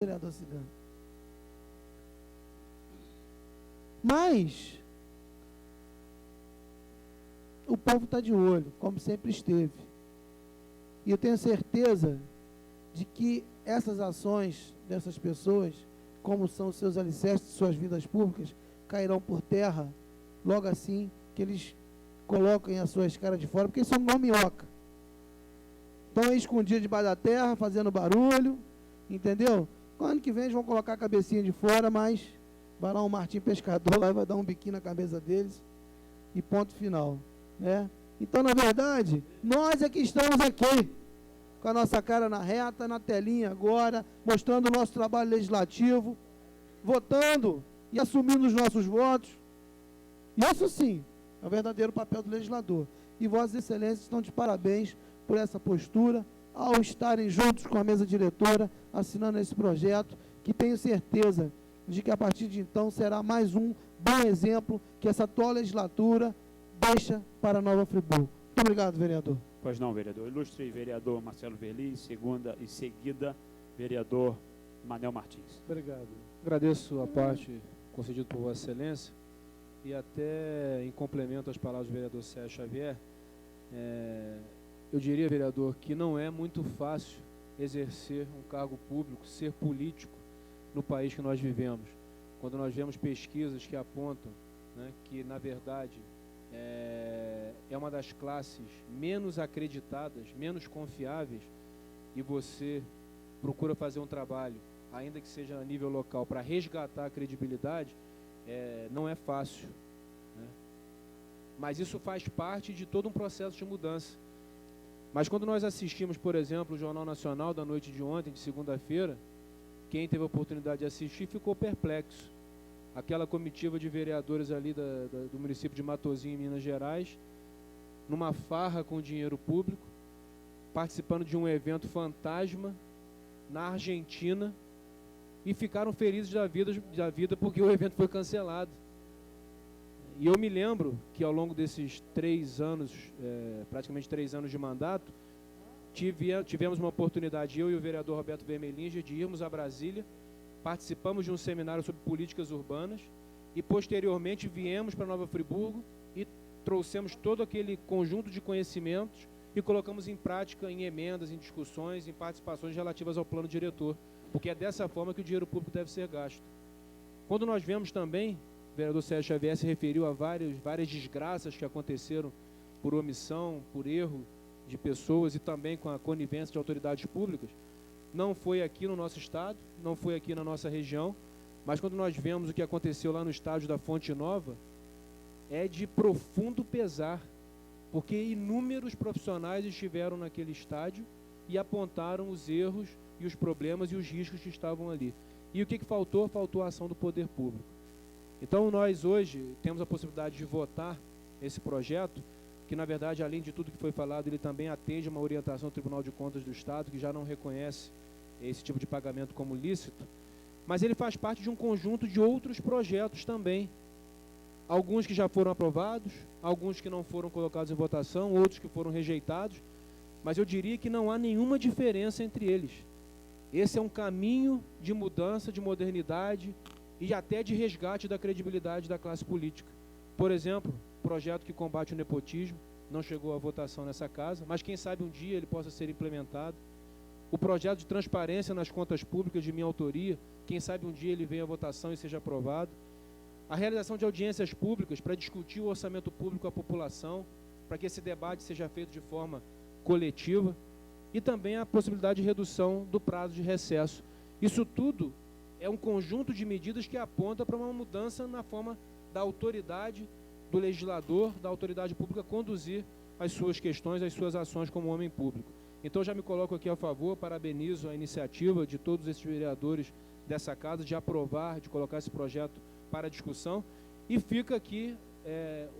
vereador Cigano. Mas o povo está de olho, como sempre esteve. E eu tenho certeza de que essas ações dessas pessoas, como são seus alicerces, suas vidas públicas, cairão por terra logo assim que eles coloquem as suas caras de fora, porque eles são igual minhoca. Estão escondidos debaixo da terra, fazendo barulho, entendeu? Ano que vem eles vão colocar a cabecinha de fora, mas vai lá um Martim Pescador, lá vai dar um biquinho na cabeça deles e ponto final, né? Então, na verdade, nós é que estamos aqui, com a nossa cara na reta, na telinha agora, mostrando o nosso trabalho legislativo, votando e assumindo os nossos votos. Isso sim, é o verdadeiro papel do legislador. E Vossas Excelências estão de parabéns por essa postura, ao estarem juntos com a mesa diretora, assinando esse projeto, que tenho certeza de que a partir de então será mais um bom exemplo que essa atual legislatura deixa para Nova Friburgo. Muito obrigado, vereador. Pois não, vereador. Ilustre vereador Marcelo Verli, seguida, vereador Manel Martins. Obrigado. Agradeço a parte concedida por Vossa Excelência e até em complemento às palavras do vereador Sérgio Xavier, eu diria, vereador, que não é muito fácil exercer um cargo público, ser político no país que nós vivemos. Quando nós vemos pesquisas que apontam, né, que, na verdade, é uma das classes menos acreditadas, menos confiáveis, e você procura fazer um trabalho, ainda que seja a nível local, para resgatar a credibilidade, não é fácil, né? Mas isso faz parte de todo um processo de mudança. Mas quando nós assistimos, por exemplo, o Jornal Nacional da noite de ontem, de segunda-feira, quem teve a oportunidade de assistir ficou perplexo. Aquela comitiva de vereadores ali do município de Matozinhos, em Minas Gerais, numa farra com dinheiro público, participando de um evento fantasma na Argentina, e ficaram felizes da vida porque o evento foi cancelado. E eu me lembro que ao longo desses 3 anos, praticamente 3 anos de mandato, tivemos uma oportunidade, eu e o vereador Roberto Vermelinger, de irmos a Brasília, participamos de um seminário sobre políticas urbanas e posteriormente viemos para Nova Friburgo e trouxemos todo aquele conjunto de conhecimentos e colocamos em prática em emendas, em discussões, em participações relativas ao plano diretor, porque é dessa forma que o dinheiro público deve ser gasto. Quando nós vemos também, o vereador Sérgio Xavier se referiu a várias desgraças que aconteceram por omissão, por erro de pessoas e também com a conivência de autoridades públicas. Não foi aqui no nosso estado, não foi aqui na nossa região, mas quando nós vemos o que aconteceu lá no estádio da Fonte Nova, é de profundo pesar, porque inúmeros profissionais estiveram naquele estádio e apontaram os erros e os problemas e os riscos que estavam ali. E o que faltou? Faltou a ação do poder público. Então nós hoje temos a possibilidade de votar esse projeto, que na verdade, além de tudo que foi falado, ele também atende uma orientação do Tribunal de Contas do Estado, que já não reconhece esse tipo de pagamento como lícito, mas ele faz parte de um conjunto de outros projetos também. Alguns que já foram aprovados, alguns que não foram colocados em votação, outros que foram rejeitados, mas eu diria que não há nenhuma diferença entre eles. Esse é um caminho de mudança, de modernidade e até de resgate da credibilidade da classe política. Por exemplo, projeto que combate o nepotismo, não chegou à votação nessa casa, mas quem sabe um dia ele possa ser implementado. O projeto de transparência nas contas públicas de minha autoria, quem sabe um dia ele venha à votação e seja aprovado. A realização de audiências públicas para discutir o orçamento público à população, para que esse debate seja feito de forma coletiva, e também a possibilidade de redução do prazo de recesso. Isso tudo é um conjunto de medidas que aponta para uma mudança na forma da autoridade do legislador, da autoridade pública conduzir as suas questões, as suas ações como homem público. Então já me coloco aqui a favor, parabenizo a iniciativa de todos esses vereadores dessa casa de aprovar, de colocar esse projeto para discussão, e fica aqui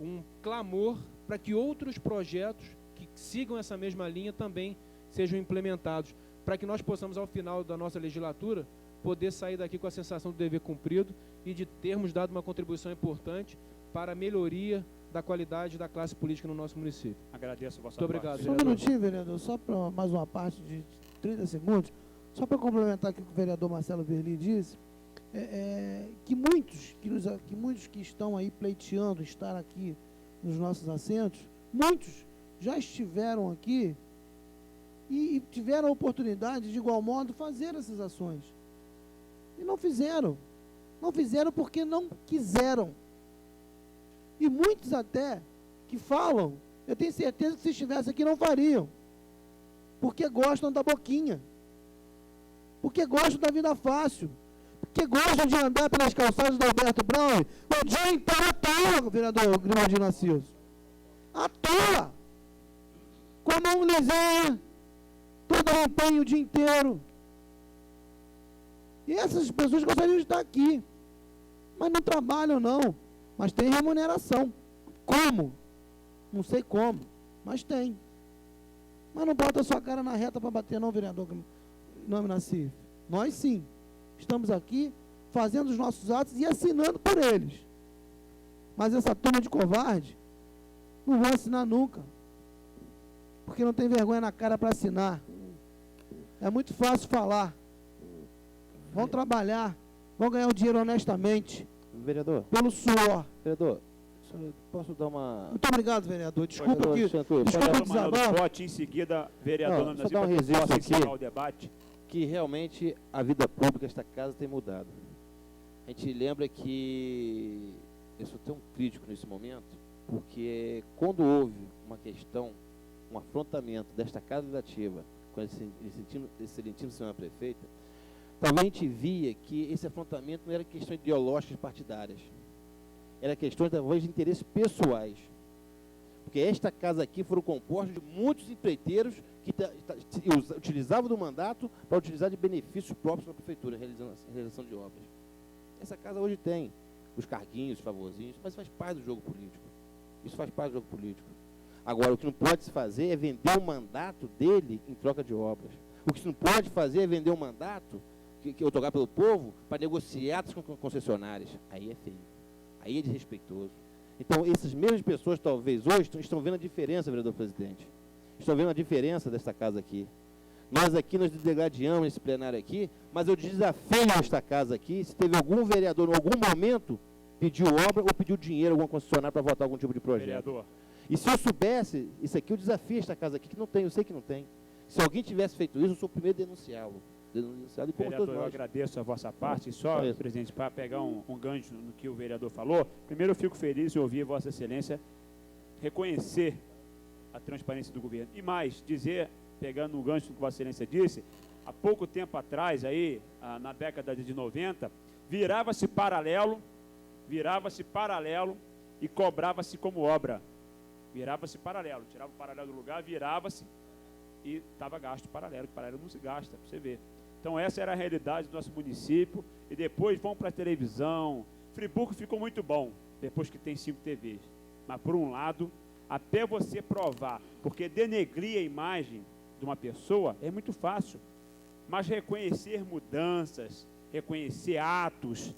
um clamor para que outros projetos que sigam essa mesma linha também sejam implementados, para que nós possamos, ao final da nossa legislatura, poder sair daqui com a sensação do dever cumprido e de termos dado uma contribuição importante para a melhoria da qualidade da classe política no nosso município. Agradeço a vossa Muito obrigado, Só um minutinho, vereador, só para mais uma parte de 30 segundos. Só para complementar o que o vereador Marcelo Verli disse, que muitos que estão aí pleiteando estar aqui nos nossos assentos, muitos já estiveram aqui e tiveram a oportunidade, de igual modo, fazer essas ações. E não fizeram. Não fizeram porque não quiseram. E muitos até que falam, eu tenho certeza que se estivessem aqui não fariam. Porque gostam da boquinha. Porque gostam da vida fácil. Porque gostam de andar pelas calçadas do Alberto Brown o dia inteiro à toa, vereador Grimaldino Assis. À toa. Com a mão lisinha, todo empenho o dia inteiro. E essas pessoas gostariam de estar aqui. Mas não trabalham, não. Mas tem remuneração. Como? Não sei como, mas tem. Mas não bota a sua cara na reta para bater, não, vereador Nome Nassif. Nós sim. Estamos aqui fazendo os nossos atos e assinando por eles. Mas essa turma de covarde não vai assinar nunca. Porque não tem vergonha na cara para assinar. É muito fácil falar. Vão trabalhar, vão ganhar o dinheiro honestamente. Vereador. Pelo suor. Vereador, posso dar uma... Muito obrigado, vereador. Desculpa Vereador, aqui. Xantu, Desculpa o Manuel do desabafo. Pote, em seguida, vereador Não, Nome só dar um Nassif, registro possa aqui. encerrar o debate. Que realmente a vida pública desta casa tem mudado. A gente lembra que eu sou tão crítico nesse momento, porque quando houve uma questão, um afrontamento desta casa legislativa com esse excelentíssimo senhora prefeita, talvez a gente via que esse afrontamento não era questão ideológica partidárias, era questão talvez de interesses pessoais. Porque esta casa aqui foram compostos de muitos empreiteiros que utilizavam do mandato para utilizar de benefícios próprios na prefeitura, realização de obras. Essa casa hoje tem os carguinhos, os favorzinhos, mas faz parte do jogo político. Isso faz parte do jogo político. Agora, o que não pode se fazer é vender o mandato dele em troca de obras. O que se não pode fazer é vender o mandato que otorgar pelo povo para negociar com concessionárias. Aí é feio. Aí é desrespeitoso. Então, essas mesmas pessoas, talvez, hoje, estão vendo a diferença, vereador presidente. Estão vendo a diferença desta casa aqui. Nós aqui nos degladiamos nesse plenário aqui, mas eu desafio esta casa aqui, se teve algum vereador, em algum momento, pediu obra ou pediu dinheiro a alguma concessionária para votar algum tipo de projeto. Vereador. E se eu soubesse, isso aqui eu desafio esta casa aqui, que não tem, eu sei que não tem. Se alguém tivesse feito isso, eu sou o primeiro a denunciá-lo. Denunciado e como Vereador, todos eu nós. agradeço a vossa parte. E só, Isso. presidente, para pegar um gancho no que o vereador falou, primeiro eu fico feliz de ouvir Vossa Excelência reconhecer a transparência do governo. E mais, dizer, pegando o gancho do que Vossa Excelência disse, há pouco tempo atrás, aí, na década de 90, virava-se paralelo e cobrava-se como obra. Virava-se paralelo, tirava o paralelo do lugar, virava-se e estava gasto paralelo, que paralelo não se gasta, para você ver. Então essa era a realidade do nosso município, e depois vão para a televisão. Friburgo ficou muito bom, depois que tem 5 TVs. Mas por um lado, até você provar, porque denegrir a imagem de uma pessoa é muito fácil, mas reconhecer mudanças, reconhecer atos,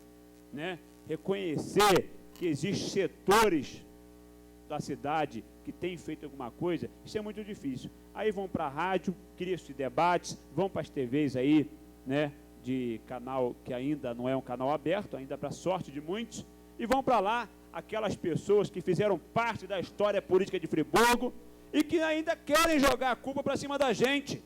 né? Reconhecer que existem setores da cidade que têm feito alguma coisa, isso é muito difícil. Aí vão para a rádio, criam-se debates, vão para as TVs aí, né, de canal que ainda não é um canal aberto, ainda para sorte de muitos, e vão para lá aquelas pessoas que fizeram parte da história política de Friburgo e que ainda querem jogar a culpa para cima da gente.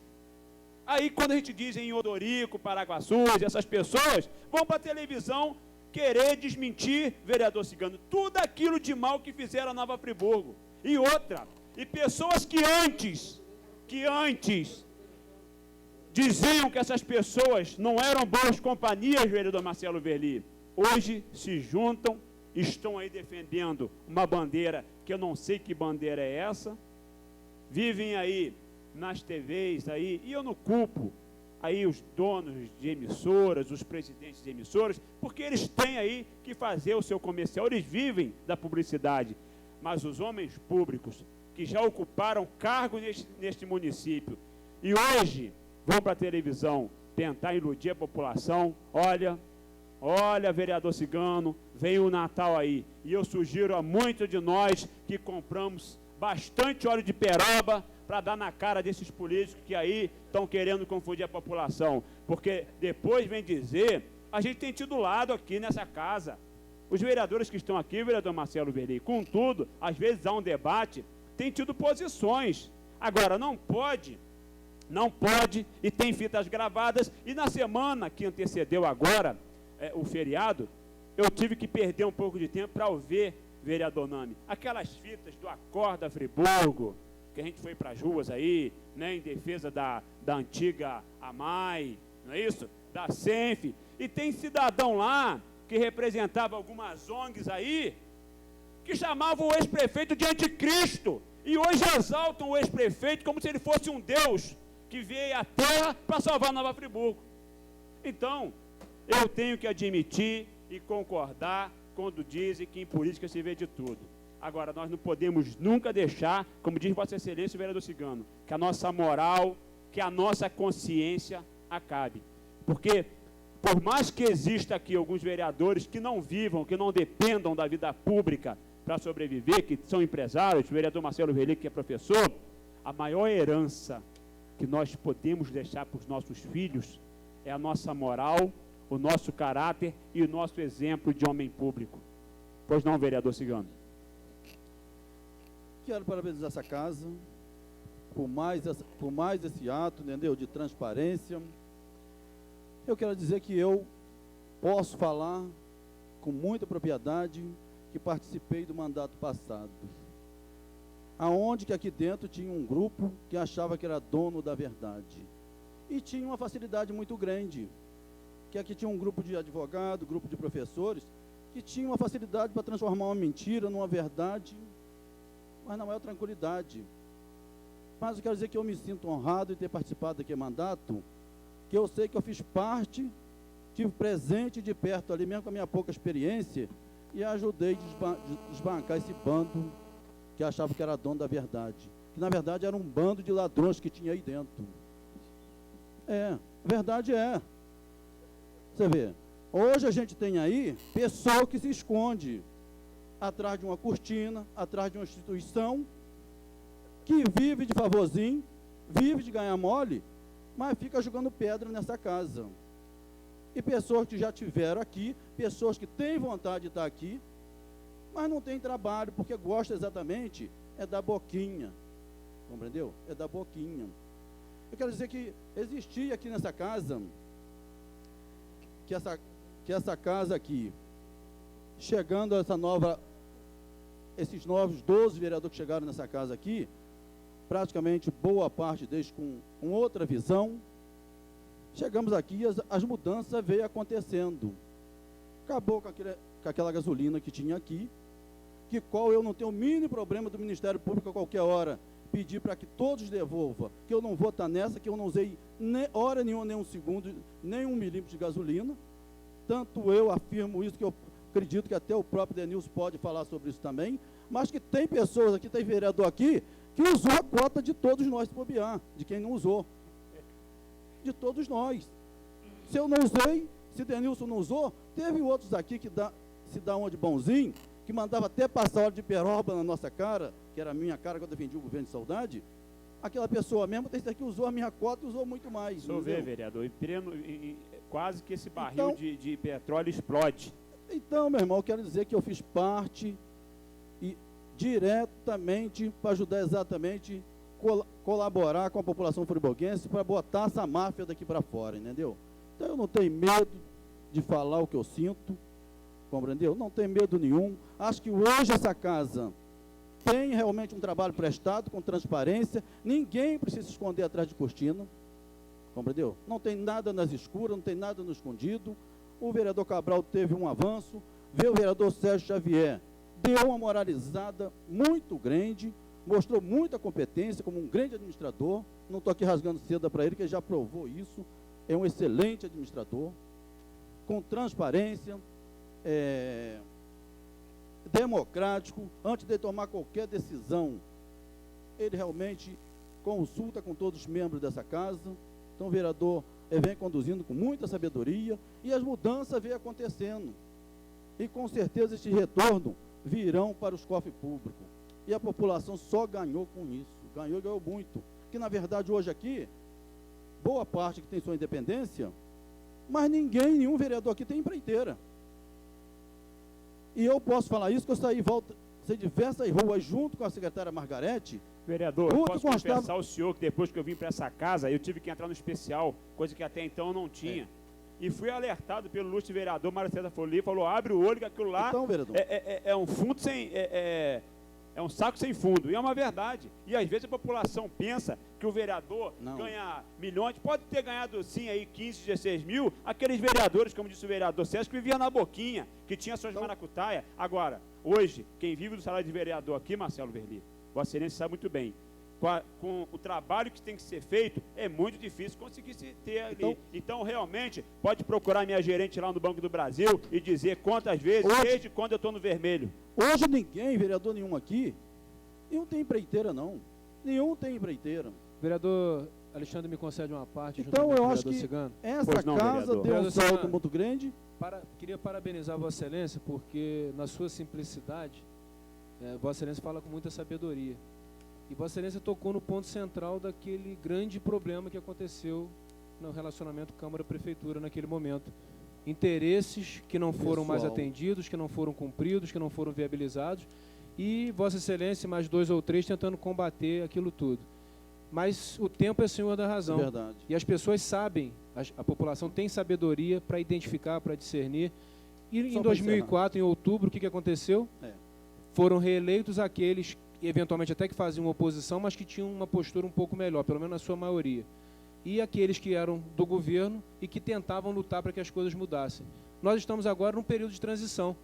Aí quando a gente diz em Odorico, Paraguaçu, essas pessoas vão para a televisão querer desmentir, vereador Cigano, tudo aquilo de mal que fizeram a Nova Friburgo. E outra, e pessoas que antes diziam que essas pessoas não eram boas companhias, vereador Marcelo Verli, hoje se juntam, estão aí defendendo uma bandeira, que eu não sei que bandeira é essa, vivem aí nas TVs, aí, e eu não culpo aí os donos de emissoras, os presidentes de emissoras, porque eles têm aí que fazer o seu comercial, eles vivem da publicidade, mas os homens públicos que já ocuparam cargo neste município e hoje vão para a televisão tentar iludir a população, olha, vereador Cigano, vem o Natal aí, e eu sugiro a muitos de nós que compramos bastante óleo de peroba, para dar na cara desses políticos que aí estão querendo confundir a população. Porque depois vem dizer, a gente tem tido lado aqui nessa casa. Os vereadores que estão aqui, o vereador Marcelo Verli, contudo, às vezes há um debate, tem tido posições. Agora, não pode, e tem fitas gravadas, e na semana que antecedeu agora o feriado, eu tive que perder um pouco de tempo para ouvir, vereador Nami, aquelas fitas do Acorda Friburgo, que a gente foi para as ruas aí, né, em defesa da antiga AMAI, não é isso? Da SENF, e tem cidadão lá, que representava algumas ONGs aí, que chamavam o ex-prefeito de anticristo, e hoje exaltam o ex-prefeito como se ele fosse um Deus, que veio à terra para salvar Nova Friburgo. Então, eu tenho que admitir e concordar quando dizem que em política se vê de tudo. Agora, nós não podemos nunca deixar, como diz Vossa Excelência o vereador Cigano, que a nossa moral, que a nossa consciência acabe. Porque, por mais que exista aqui alguns vereadores que não vivam, que não dependam da vida pública para sobreviver, que são empresários, o vereador Marcelo Verli, que é professor, a maior herança que nós podemos deixar para os nossos filhos é a nossa moral, o nosso caráter e o nosso exemplo de homem público. Pois não, vereador Cigano? Quero parabenizar essa casa por mais esse ato, entendeu, de transparência. Eu quero dizer que eu posso falar com muita propriedade que participei do mandato passado, aonde que aqui dentro tinha um grupo que achava que era dono da verdade e tinha uma facilidade muito grande, que aqui tinha um grupo de advogados, grupo de professores, que tinha uma facilidade para transformar uma mentira numa verdade, mas não é tranquilidade. Mas eu quero dizer que eu me sinto honrado em ter participado daquele mandato, que eu sei que eu fiz parte, tive presente de perto ali, mesmo com a minha pouca experiência, e ajudei a desbancar esse bando que achava que era dono da verdade, que na verdade era um bando de ladrões que tinha aí dentro. Verdade é. Você vê, hoje a gente tem aí pessoal que se esconde atrás de uma cortina, atrás de uma instituição, que vive de favorzinho, vive de ganhar mole, mas fica jogando pedra nessa casa. E pessoas que já tiveram aqui, pessoas que têm vontade de estar aqui, mas não tem trabalho, porque gosta exatamente da boquinha, compreendeu? É da boquinha. Eu quero dizer que existia aqui nessa casa, que essa casa aqui, chegando a esses novos 12 vereadores que chegaram nessa casa aqui, praticamente boa parte deles com outra visão, chegamos aqui e as mudanças veio acontecendo. Acabou com aquela gasolina que tinha aqui, que qual eu não tenho o mínimo problema do Ministério Público a qualquer hora pedir para que todos devolvam, que eu não vou estar nessa, que eu não usei hora nenhuma, nem um segundo, nem 1 milímetro de gasolina. Tanto eu afirmo isso, que eu acredito que até o próprio Denilson pode falar sobre isso também, mas que tem pessoas aqui, tem vereador aqui, que usou a cota de todos nós, se bobear, de quem não usou. De todos nós. Se eu não usei, se Denilson não usou, teve outros aqui que se dá uma de bonzinho, que mandava até passar hora de peroba na nossa cara, que era a minha cara quando eu defendia o governo de saudade. Aquela pessoa mesmo, tem que usou a minha cota e usou muito mais. Só ver, vereador, quase que esse barril então, de petróleo explode. Então, meu irmão, eu quero dizer que eu fiz parte e diretamente para ajudar exatamente colaborar com a população friburguense para botar essa máfia daqui para fora, entendeu? Então eu não tenho medo de falar o que eu sinto, compreendeu? Não tenho medo nenhum. Acho que hoje essa casa tem realmente um trabalho prestado com transparência, ninguém precisa se esconder atrás de cortina, compreendeu? Não tem nada nas escuras, não tem nada no escondido. O vereador Cabral teve um avanço, veio o vereador Sérgio Xavier, deu uma moralizada muito grande, mostrou muita competência como um grande administrador. Não estou aqui rasgando seda para ele, que ele já provou isso. É um excelente administrador, com transparência, democrático. Antes de tomar qualquer decisão, ele realmente consulta com todos os membros dessa casa. Então o vereador vem conduzindo com muita sabedoria e as mudanças vêm acontecendo. E com certeza esses retornos virão para os cofres públicos. E a população só ganhou com isso. ganhou e ganhou muito. Que, na verdade, hoje aqui, boa parte que tem sua independência, mas nenhum vereador aqui tem empreiteira. E eu posso falar isso, que eu saí diversas ruas junto com a secretária Margarete. Vereador, eu posso confessar ao senhor que depois que eu vim para essa casa, eu tive que entrar no especial, coisa que até então eu não tinha. E fui alertado pelo ilustre vereador Mário César Folia, falou, abre o olho que aquilo lá então, vereador, é um fundo sem... É um saco sem fundo, e é uma verdade. E às vezes a população pensa que o vereador ganha milhões, pode ter ganhado sim aí 15, 16 mil, aqueles vereadores, como disse o vereador Sérgio, que viviam na boquinha, que tinha suas maracutaia. Agora, hoje, quem vive do salário de vereador aqui, Marcelo Verli, Vossa Excelência sabe muito bem, com o trabalho que tem que ser feito, é muito difícil conseguir se ter ali. Então, realmente, pode procurar minha gerente lá no Banco do Brasil e dizer quantas vezes, desde quando eu estou no vermelho. Hoje ninguém, vereador nenhum aqui, nenhum tem empreiteira, não. Nenhum tem empreiteira. Vereador Alexandre me concede uma parte. Então, eu acho que Cigano. essa casa deu um salto muito grande. Queria parabenizar Vossa Excelência, porque na sua simplicidade, Vossa Excelência fala com muita sabedoria. E Vossa Excelência tocou no ponto central daquele grande problema que aconteceu no relacionamento Câmara-Prefeitura naquele momento. Interesses que não foram mais atendidos, que não foram cumpridos, que não foram viabilizados, e Vossa Excelência, mais 2 ou 3, tentando combater aquilo tudo. Mas o tempo é senhor da razão. Verdade. E as pessoas sabem, a população tem sabedoria para identificar, para discernir. E em 2004, em outubro, o que aconteceu? Foram reeleitos aqueles, eventualmente até que faziam oposição, mas que tinham uma postura um pouco melhor, pelo menos na sua maioria. E aqueles que eram do governo e que tentavam lutar para que as coisas mudassem. Nós estamos agora num período de transição.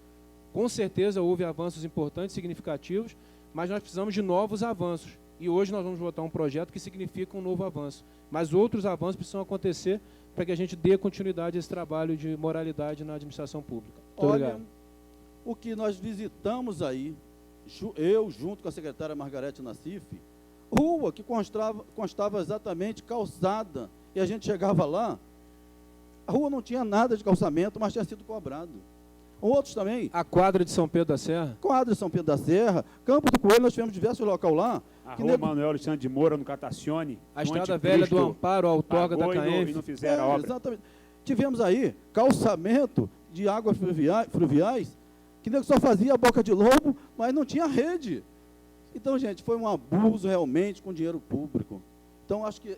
Com certeza houve avanços importantes, significativos, mas nós precisamos de novos avanços. E hoje nós vamos votar um projeto que significa um novo avanço. Mas outros avanços precisam acontecer para que a gente dê continuidade a esse trabalho de moralidade na administração pública. Muito obrigado. O que nós visitamos aí, eu junto com a secretária Margarete Nassif, rua que constava exatamente calçada, e a gente chegava lá, a rua não tinha nada de calçamento, mas tinha sido cobrado. Outros também. A quadra de São Pedro da Serra? Quadra de São Pedro da Serra, Campo do Coelho, nós tivemos diversos locais lá. A rua Manuel Alexandre de Moura, no Catacione. A Estrada Velha do Amparo, a outorga da CAENF. E não fizeram a obra. Exatamente. Tivemos aí calçamento de águas fluviais, que nego só fazia a boca de lobo, mas não tinha rede. Então, gente, foi um abuso realmente com dinheiro público. Então, acho que,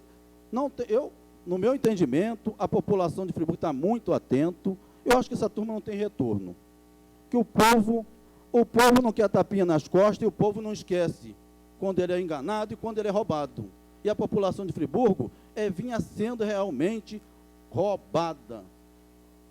no meu entendimento, a população de Friburgo está muito atento. Eu acho que essa turma não tem retorno. Que o povo não quer tapinha nas costas e o povo não esquece quando ele é enganado e quando ele é roubado. E a população de Friburgo vinha sendo realmente roubada.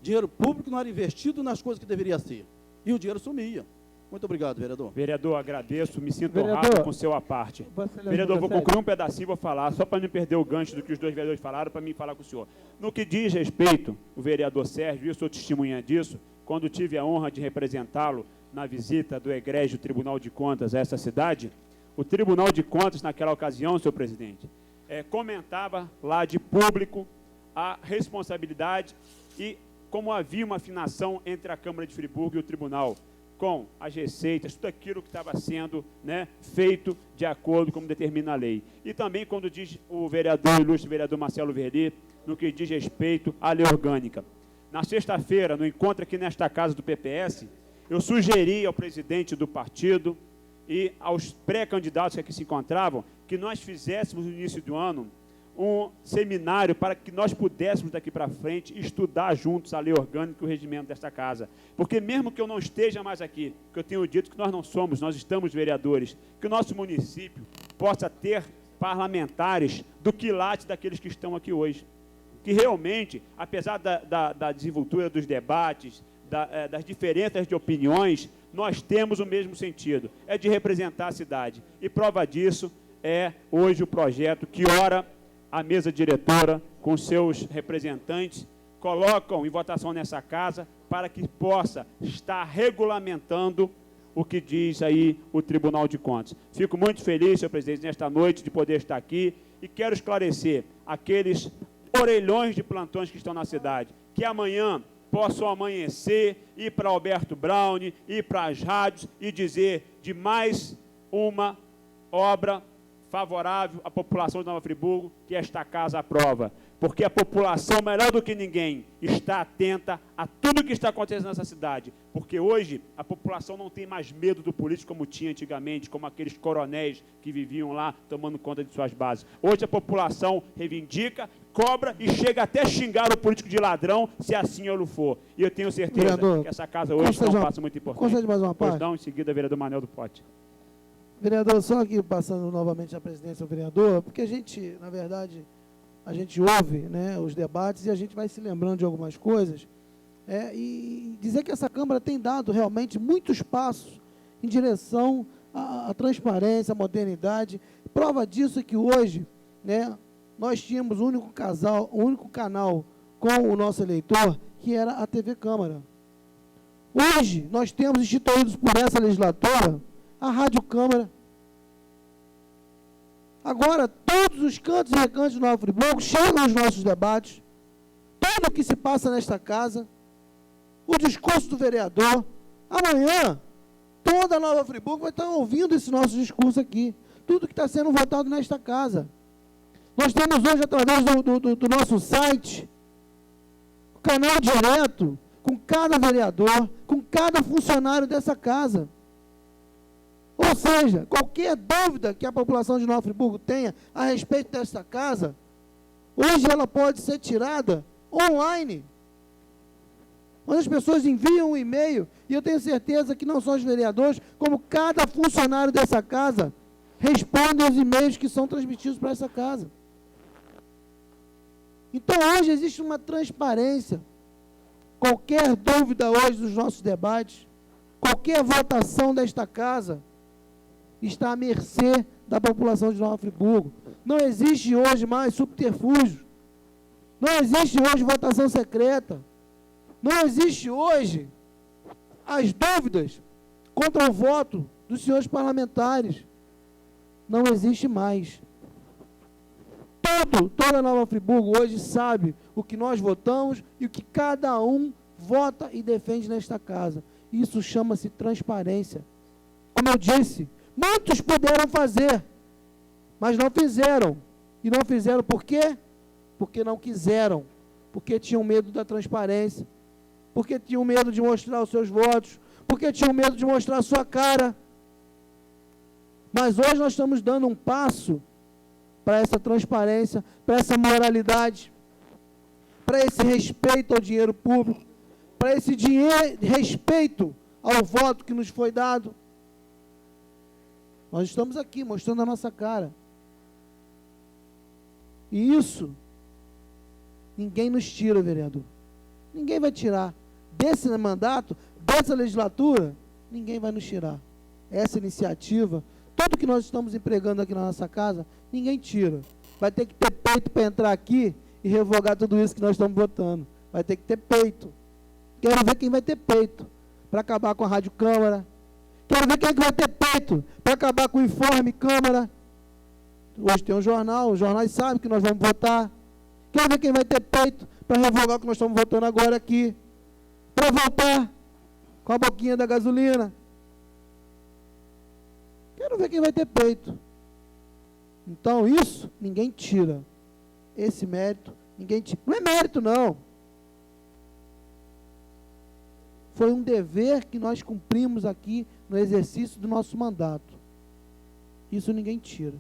Dinheiro público não era investido nas coisas que deveria ser. E o dinheiro sumia. Muito obrigado, vereador. Vereador, agradeço, me sinto honrado com o seu à parte. Vereador, vou concluir um pedacinho, vou falar, só para não perder o gancho do que os dois vereadores falaram, para mim falar com o senhor. No que diz respeito, o vereador Sérgio, eu sou testemunha disso, quando tive a honra de representá-lo na visita do egrégio Tribunal de Contas a essa cidade, o Tribunal de Contas, naquela ocasião, senhor presidente, comentava lá de público a responsabilidade e como havia uma afinação entre a Câmara de Friburgo e o Tribunal, com as receitas, tudo aquilo que estava sendo feito de acordo com como determina a lei. E também quando diz o vereador, ilustre vereador Marcelo Verli, no que diz respeito à lei orgânica. Na sexta-feira, no encontro aqui nesta casa do PPS, eu sugeri ao presidente do partido e aos pré-candidatos que aqui se encontravam, que nós fizéssemos no início do ano um seminário para que nós pudéssemos daqui para frente estudar juntos a lei orgânica e o regimento desta casa. Porque mesmo que eu não esteja mais aqui, que eu tenho dito que nós não somos, nós estamos vereadores, que o nosso município possa ter parlamentares do quilate daqueles que estão aqui hoje. Que realmente, apesar da desenvoltura dos debates, das diferenças de opiniões, nós temos o mesmo sentido, é de representar a cidade. E prova disso é hoje o projeto que ora a mesa diretora, com seus representantes, colocam em votação nessa casa para que possa estar regulamentando o que diz aí o Tribunal de Contas. Fico muito feliz, senhor presidente, nesta noite de poder estar aqui e quero esclarecer aqueles orelhões de plantões que estão na cidade, que amanhã possam amanhecer, ir para Alberto Braune, ir para as rádios e dizer de mais uma obra favorável à população de Nova Friburgo, que esta casa aprova. Porque a população, melhor do que ninguém, está atenta a tudo que está acontecendo nessa cidade. Porque hoje a população não tem mais medo do político como tinha antigamente, como aqueles coronéis que viviam lá tomando conta de suas bases. Hoje a população reivindica, cobra e chega até xingar o político de ladrão, se assim ele for. E eu tenho certeza Vereador, que essa casa hoje é um passo muito importante. concede mais uma parte? Pois não, em seguida, vereador Manel do Pote. Vereador, só aqui passando novamente a presidência ao vereador, porque a gente, na verdade, a gente ouve, né, os debates e a gente vai se lembrando de algumas coisas, e dizer que essa Câmara tem dado realmente muitos passos em direção à transparência, à modernidade. Prova disso é que hoje, né, nós tínhamos o único canal com o nosso eleitor, que era a TV Câmara. Hoje, nós temos instituídos por essa legislatura a Rádio Câmara. Agora, todos os cantos e recantos de Nova Friburgo chegam aos nossos debates, tudo o que se passa nesta casa, o discurso do vereador. Amanhã, toda a Nova Friburgo vai estar ouvindo esse nosso discurso aqui, tudo que está sendo votado nesta casa. Nós temos hoje, através do nosso site, o canal direto, com cada vereador, com cada funcionário dessa casa. Ou seja, qualquer dúvida que a população de Nova Friburgo tenha a respeito desta casa, hoje ela pode ser tirada online. Onde as pessoas enviam um e-mail, e eu tenho certeza que não só os vereadores, como cada funcionário dessa casa, respondem aos e-mails que são transmitidos para essa casa. Então hoje existe uma transparência. Qualquer dúvida hoje dos nossos debates, qualquer votação desta casa, está à mercê da população de Nova Friburgo. Não existe hoje mais subterfúgio. Não existe hoje votação secreta. Não existe hoje as dúvidas contra o voto dos senhores parlamentares. Não existe mais. Toda Nova Friburgo hoje sabe o que nós votamos e o que cada um vota e defende nesta casa. Isso chama-se transparência. Como eu disse, muitos puderam fazer, mas não fizeram. E não fizeram por quê? Porque não quiseram, porque tinham medo da transparência, porque tinham medo de mostrar os seus votos, porque tinham medo de mostrar a sua cara. Mas hoje nós estamos dando um passo para essa transparência, para essa moralidade, para esse respeito ao dinheiro público, para esse respeito ao voto que nos foi dado. Nós estamos aqui mostrando a nossa cara. E isso, ninguém nos tira, vereador. Ninguém vai tirar. Desse mandato, dessa legislatura, ninguém vai nos tirar. Essa iniciativa, tudo que nós estamos empregando aqui na nossa casa, ninguém tira. Vai ter que ter peito para entrar aqui e revogar tudo isso que nós estamos votando. Vai ter que ter peito. Quero ver quem vai ter peito para acabar com a Rádio Câmara. Quero ver quem é que vai ter peito para acabar com o Informe Câmara. Hoje tem um jornal, os jornais sabem que nós vamos votar. Quero ver quem vai ter peito para revogar o que nós estamos votando agora aqui. Para voltar com a boquinha da gasolina. Quero ver quem vai ter peito. Então isso, ninguém tira. Esse mérito, ninguém tira. Não é mérito, não. Foi um dever que nós cumprimos aqui no exercício do nosso mandato. Isso ninguém tira.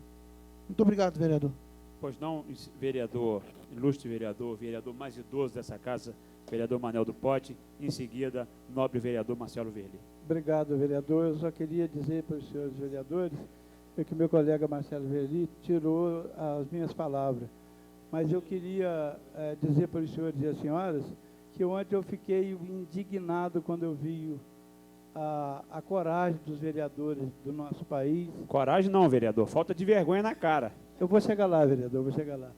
Muito obrigado, vereador. Pois não, vereador, ilustre vereador, vereador mais idoso dessa casa, vereador Manel do Pote, em seguida, nobre vereador Marcelo Verli. Obrigado, vereador. Eu só queria dizer para os senhores vereadores que meu colega Marcelo Verli tirou as minhas palavras. Mas eu queria dizer para os senhores e as senhoras que ontem eu fiquei indignado quando eu vi a coragem dos vereadores do nosso país. Coragem não, vereador, falta de vergonha na cara. Eu vou chegar lá, vereador, eu vou chegar lá.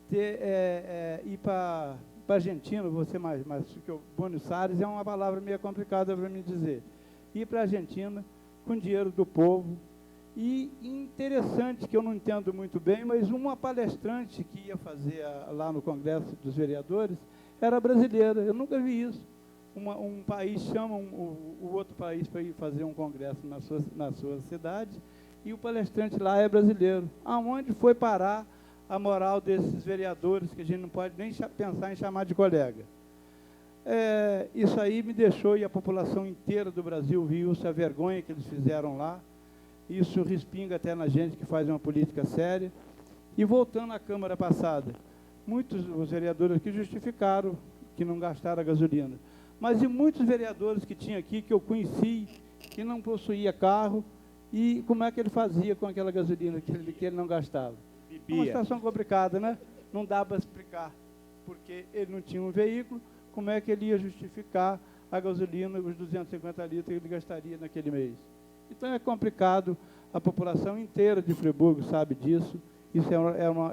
Ir para a Argentina, você mais que Buenos Aires é uma palavra meio complicada para me dizer. Ir para a Argentina com dinheiro do povo. E interessante, que eu não entendo muito bem, mas uma palestrante que ia fazer lá no Congresso dos Vereadores era brasileira. Eu nunca vi isso. Um país chama o outro país para ir fazer um congresso na sua cidade, e o palestrante lá é brasileiro. Aonde foi parar a moral desses vereadores, que a gente não pode nem pensar em chamar de colega? Isso aí me deixou, e a população inteira do Brasil viu a vergonha que eles fizeram lá. Isso respinga até na gente que faz uma política séria. E voltando à Câmara passada, muitos os vereadores aqui justificaram que não gastaram a gasolina. Mas e muitos vereadores que tinha aqui, que eu conheci, que não possuía carro, e como é que ele fazia com aquela gasolina que ele não gastava? É uma situação complicada, né? Não dá para explicar, porque ele não tinha um veículo, como é que ele ia justificar a gasolina, os 250 litros que ele gastaria naquele mês? Então é complicado, a população inteira de Friburgo sabe disso, isso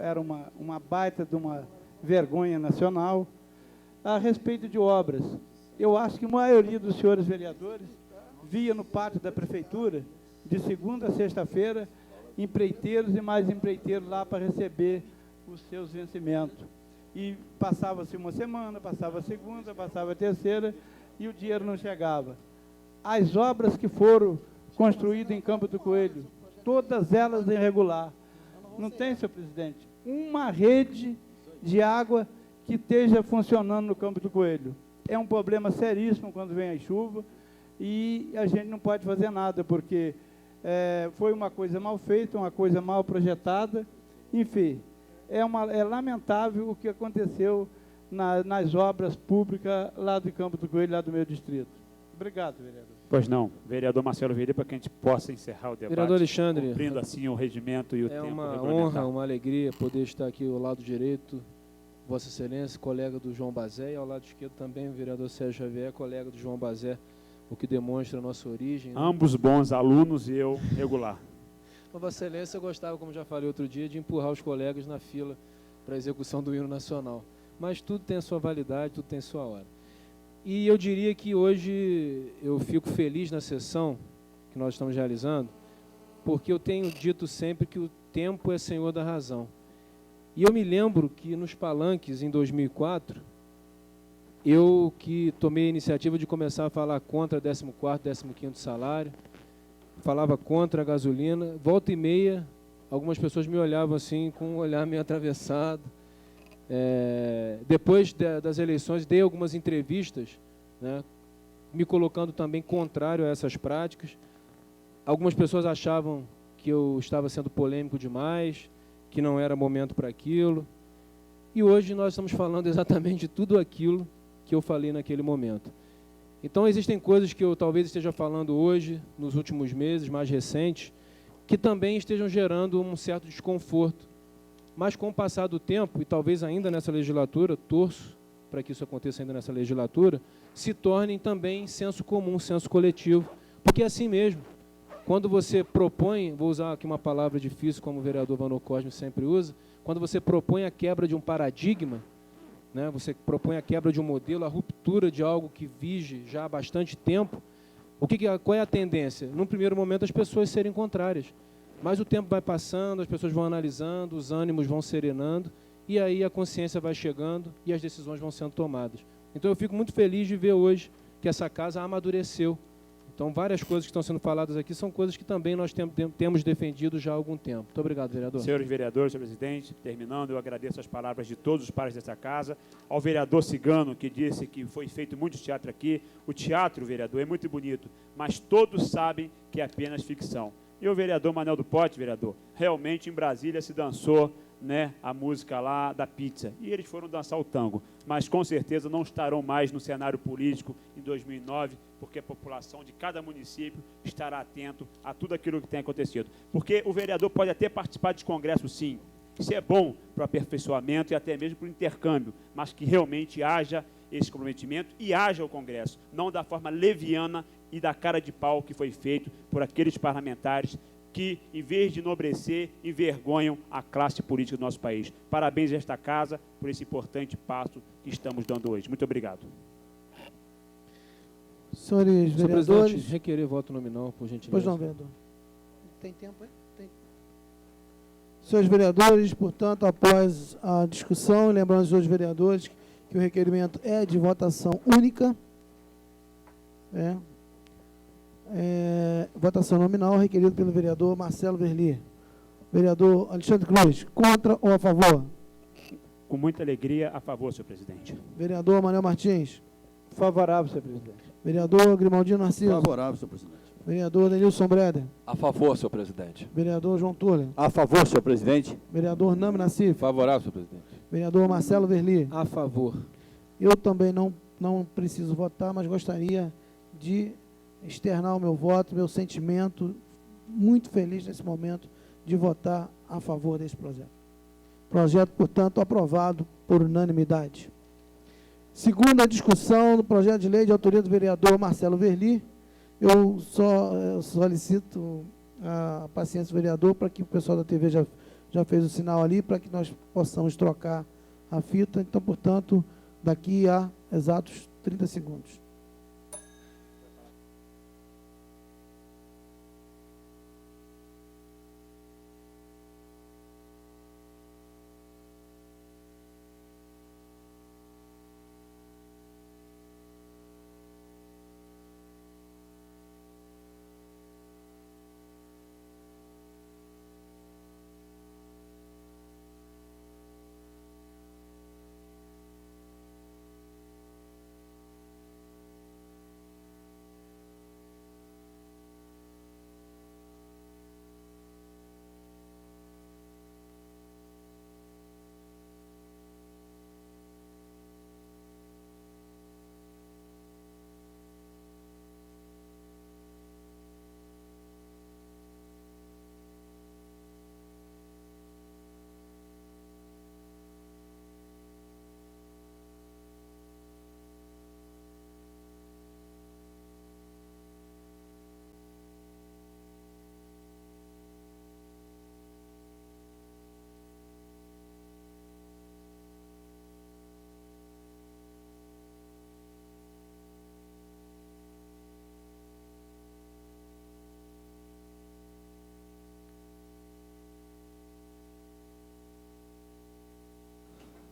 era uma baita de uma vergonha nacional. A respeito de obras, eu acho que a maioria dos senhores vereadores via no pátio da prefeitura, de segunda a sexta-feira, empreiteiros e mais empreiteiros lá para receber os seus vencimentos. E passava-se uma semana, passava a segunda, passava a terceira, e o dinheiro não chegava. As obras que foram construídas em Campo do Coelho, todas elas irregular. Não tem, senhor presidente, uma rede de água que esteja funcionando no Campo do Coelho. É um problema seríssimo quando vem a chuva, e a gente não pode fazer nada, porque foi uma coisa mal feita, uma coisa mal projetada. Enfim, é lamentável o que aconteceu nas obras públicas lá do Campo do Coelho, lá do meu distrito. Obrigado, vereador. Pois não, vereador Marcelo Vieira, para que a gente possa encerrar o debate. Vereador Alexandre, cumprindo assim o regimento e o tempo. É uma regulamentar. honra, uma alegria poder estar aqui ao lado direito, Vossa Excelência, colega do João Bazé, e ao lado esquerdo também o vereador Sérgio Xavier, colega do João Bazé, o que demonstra a nossa origem. Né? Ambos bons alunos e eu regular. Vossa Excelência, eu gostava, como já falei outro dia, de empurrar os colegas na fila para a execução do hino nacional. Mas tudo tem a sua validade, tudo tem a sua hora. E eu diria que hoje eu fico feliz na sessão que nós estamos realizando, porque eu tenho dito sempre que o tempo é senhor da razão. E eu me lembro que nos palanques, em 2004, eu que tomei a iniciativa de começar a falar contra 14º, 15º salário, falava contra a gasolina, volta e meia, algumas pessoas me olhavam assim, com um olhar meio atravessado. Depois das eleições, dei algumas entrevistas, né, me colocando também contrário a essas práticas. Algumas pessoas achavam que eu estava sendo polêmico demais, que não era momento para aquilo. E hoje nós estamos falando exatamente de tudo aquilo que eu falei naquele momento. Então existem coisas que eu talvez esteja falando hoje, nos últimos meses, mais recentes, que também estejam gerando um certo desconforto. Mas com o passar do tempo, e talvez ainda nessa legislatura, torço para que isso aconteça ainda nessa legislatura, se tornem também senso comum, senso coletivo, porque é assim mesmo. Quando você propõe, vou usar aqui uma palavra difícil, como o vereador Vanor Cosme sempre usa, quando você propõe a quebra de um paradigma, né, você propõe a quebra de um modelo, a ruptura de algo que vige já há bastante tempo, qual é a tendência? Num primeiro momento, as pessoas serem contrárias. Mas o tempo vai passando, as pessoas vão analisando, os ânimos vão serenando, e aí a consciência vai chegando e as decisões vão sendo tomadas. Então eu fico muito feliz de ver hoje que essa casa amadureceu. Então várias coisas que estão sendo faladas aqui são coisas que também nós temos defendido já há algum tempo. Muito obrigado, vereador. Senhores vereadores, senhor presidente, terminando, eu agradeço as palavras de todos os pares dessa casa, ao vereador Cigano, que disse que foi feito muito teatro aqui. O teatro, vereador, é muito bonito, mas todos sabem que é apenas ficção. E o vereador Manuel do Pote, vereador, realmente em Brasília se dançou, né, a música lá da pizza. E eles foram dançar o tango. Mas com certeza não estarão mais no cenário político em 2009, porque a população de cada município estará atento a tudo aquilo que tem acontecido. Porque o vereador pode até participar de congresso, sim. Isso é bom para o aperfeiçoamento e até mesmo para o intercâmbio, mas que realmente haja esse comprometimento e haja o congresso, não da forma leviana e da cara de pau que foi feito por aqueles parlamentares que, em vez de enobrecer, envergonham a classe política do nosso país. Parabéns a esta casa por esse importante passo que estamos dando hoje. Muito obrigado. Senhores Senhor vereadores... presidente, requerer voto nominal, por gentileza. Pois não, vereador. Tem tempo aí? Tem. Senhores vereadores, portanto, após a discussão, lembrando aos senhores vereadores que o requerimento é de votação única. Votação nominal requerido pelo vereador Marcelo Verli. Vereador Alexandre Cruz, contra ou a favor? Com muita alegria, a favor, senhor presidente. Vereador Manuel Martins. Favorável, senhor presidente. Vereador Grimaldino Narciso. Favorável, senhor presidente. Vereador Denilson Breder. A favor, senhor presidente. Vereador João Tuller. A favor, senhor presidente. Vereador Nami Nassif. Favorável, senhor presidente. Vereador Marcelo Verli. A favor. Eu também não preciso votar, mas gostaria de externar o meu voto, meu sentimento, muito feliz nesse momento, de votar a favor desse projeto. Projeto, portanto, aprovado por unanimidade. Segunda discussão do projeto de lei de autoria do vereador Marcelo Verli. Eu só solicito a paciência do vereador para que o pessoal da TV já fez o sinal ali, para que nós possamos trocar a fita. Então, portanto, daqui a exatos 30 segundos.